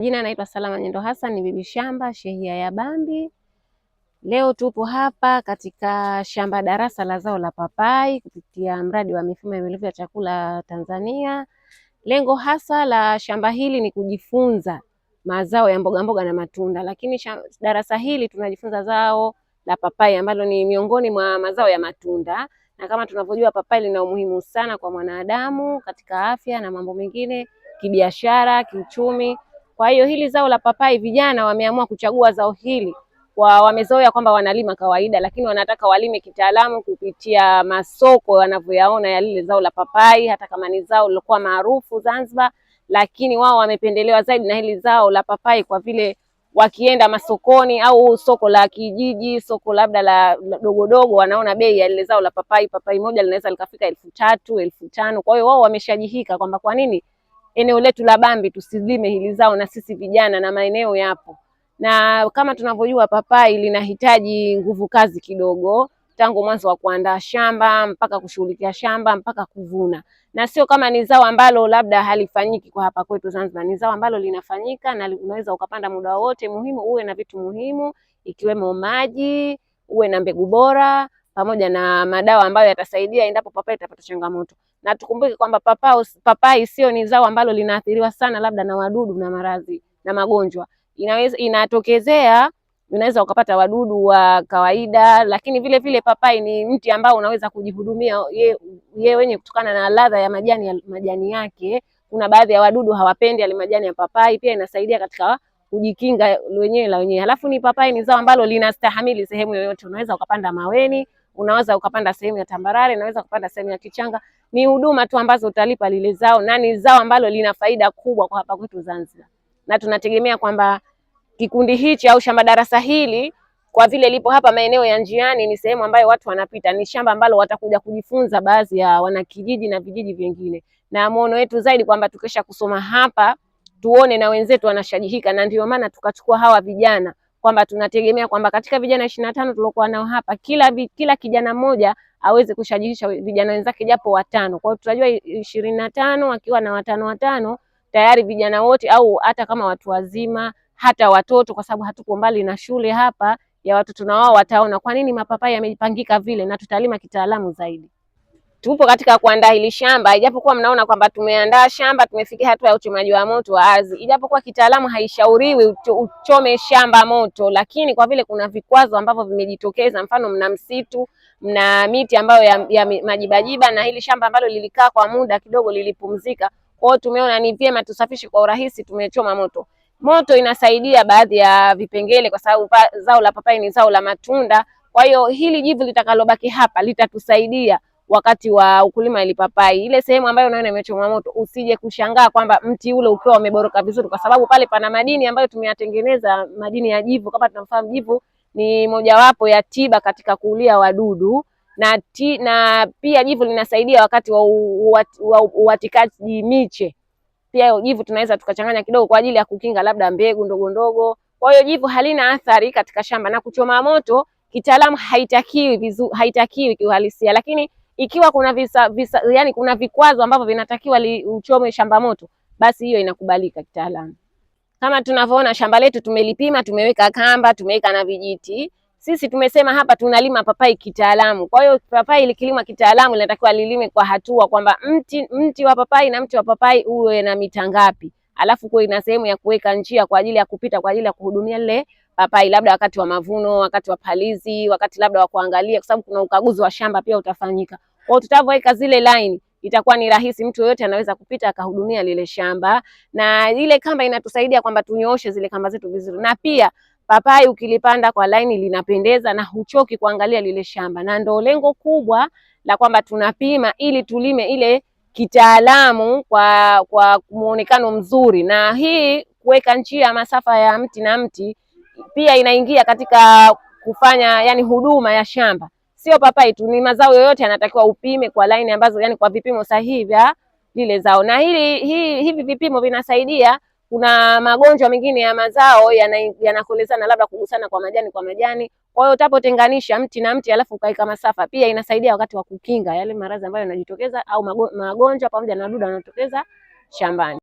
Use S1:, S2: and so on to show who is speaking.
S1: Jina naitwa Salama Nyendo Hassan, ni bibi shamba shehia ya Bambi. Leo tupo hapa katika shamba darasa la zao la papai kupitia mradi wa mifumo endelevu ya chakula Tanzania. Lengo hasa la shamba hili ni kujifunza mazao ya mboga mboga na matunda, lakini darasa hili tunajifunza zao la papai ambalo ni miongoni mwa mazao ya matunda, na kama tunavyojua papai lina umuhimu sana kwa mwanadamu katika afya na mambo mengine, kibiashara, kiuchumi. Kwa hiyo hili zao la papai, vijana wameamua kuchagua zao hili wamezoea kwamba wanalima kawaida, lakini wanataka walime kitaalamu kupitia masoko wanavyoyaona ya lile zao la papai, hata kama ni zao lilokuwa maarufu Zanzibar, lakini wao wamependelewa zaidi na hili zao la papai kwa vile wakienda masokoni au soko la kijiji, soko labda la dogodogo, wanaona bei ya lile zao la papai, papai moja linaweza likafika 3,000, 5,000. Kwa hiyo wao wameshajihika kwamba kwa nini eneo letu la Bambi tusilime hili zao na sisi vijana, na maeneo yapo. Na kama tunavyojua papai linahitaji nguvu kazi kidogo, tangu mwanzo wa kuandaa shamba mpaka kushughulikia shamba mpaka kuvuna, na sio kama ni zao ambalo labda halifanyiki kwa hapa kwetu Zanzibar. Ni zao ambalo linafanyika na unaweza ukapanda muda wote. Muhimu uwe na vitu muhimu ikiwemo maji, uwe na mbegu bora pamoja na madawa ambayo yatasaidia endapo papai itapata changamoto. Na tukumbuke kwamba papai sio ni zao ambalo linaathiriwa sana labda na wadudu na maradhi na magonjwa. Inatokezea unaweza ukapata wadudu wa kawaida, lakini vile vile papai ni mti ambao unaweza kujihudumia yeye wenyewe kutokana na ladha ya majani yake. Kuna baadhi ya wadudu hawapendi yale majani ya papai, pia inasaidia katika kujikinga wenyewe. Halafu ni papai ni zao ambalo linastahimili sehemu yoyote. Unaweza ukapanda maweni, unaweza ukapanda sehemu ya tambarare, unaweza kupanda sehemu ya kichanga. Ni huduma tu ambazo utalipa lile zao, na ni zao ambalo lina faida kubwa kwa hapa kwetu Zanzibar. Na tunategemea kwamba kikundi hichi au shamba darasa hili, kwa vile lipo hapa maeneo ya njiani, ni sehemu ambayo watu wanapita, ni shamba ambalo watakuja kujifunza baadhi ya wanakijiji na vijiji vingine, na muono wetu zaidi kwamba tukisha kusoma hapa tuone na wenzetu wanashajihika, na ndio maana tukachukua hawa vijana, kwamba tunategemea kwamba katika vijana 25 tuliokuwa nao hapa, kila kijana mmoja aweze kushajihisha vijana wenzake japo 5. Kwa hiyo tutajua 25 wakiwa na 5 tayari vijana wote, au hata kama watu wazima, hata watoto, kwa sababu hatuko mbali na shule hapa, ya watoto na wao wataona kwa nini mapapai yamepangika vile, na tutalima kitaalamu zaidi. Tupo katika kuandaa hili shamba, ijapokuwa mnaona kwamba tumeandaa shamba, tumefikia hatua ya uchomaji wa moto wa ardhi. Ijapokuwa kitaalamu haishauriwi uchome shamba moto, lakini kwa vile kuna vikwazo ambavyo vimejitokeza, mfano mna msitu, mna miti ambayo ya majibajiba, na hili shamba ambalo lilikaa kwa muda kidogo lilipumzika. Kwa hiyo tumeona ni vyema tusafishe kwa urahisi, tumechoma moto. Moto inasaidia baadhi ya vipengele, kwa sababu zao la papai ni zao la matunda. Kwa hiyo hili jivu litakalobaki hapa litatusaidia wakati wa ukulima ile papai. Ile sehemu ambayo unaona imechomwa moto, usije kushangaa kwamba mti ule ukiwa umeboroka vizuri, kwa sababu pale pana madini ambayo tumeyatengeneza, madini ya jivu. Kama tunafahamu, jivu ni mojawapo ya tiba katika kuulia wadudu, na pia jivu linasaidia wakati wa uwatikaji miche. Pia jivu tunaweza tukachanganya kidogo kwa ajili ya kukinga labda mbegu ndogo ndogo. Kwa hiyo jivu halina athari katika shamba, na kuchoma moto kitaalamu haitakiwi kiuhalisia, lakini ikiwa kuna yani kuna vikwazo ambavyo vinatakiwa uchome shamba moto, basi hiyo inakubalika kitaalamu. Kama tunavyoona shamba letu tumelipima, tumeweka kamba, tumeweka na vijiti. Sisi tumesema hapa tunalima papai kitaalamu. Kwa hiyo papai likilimwa kitaalamu linatakiwa lilime kwa hatua, kwamba mti wa papai na mti wa papai uwe na mita ngapi, alafu kuwe na sehemu ya kuweka njia kwa ajili ya kupita, kwa ajili ya kuhudumia lile papai, labda wakati wa mavuno, wakati wa palizi, wakati labda wa kuangalia, kwa sababu kuna ukaguzi wa shamba pia utafanyika. Kwa hiyo tutavoweka zile line itakuwa ni rahisi, mtu yoyote anaweza kupita akahudumia lile shamba. Na ile kamba inatusaidia kwamba tunyooshe zile kamba zetu vizuri, na pia papai ukilipanda kwa line linapendeza na huchoki kuangalia lile shamba. Na ndio lengo kubwa la kwamba tunapima ili tulime ile kitaalamu kwa muonekano mzuri. Na hii kuweka njia masafa ya mti na mti pia inaingia katika kufanya yani huduma ya shamba. Sio papai tu, ni mazao yoyote yanatakiwa upime kwa line ambazo, yani kwa vipimo sahihi vya lile zao. Na hivi vipimo vinasaidia. Kuna magonjwa mengine ya mazao yanakolezana, labda kugusana kwa majani. Kwa hiyo utapotenganisha mti na mti alafu ukaika masafa, pia inasaidia wakati wa kukinga yale maradhi ambayo yanajitokeza, au magonjwa pamoja na wadudu wanatokeza shambani.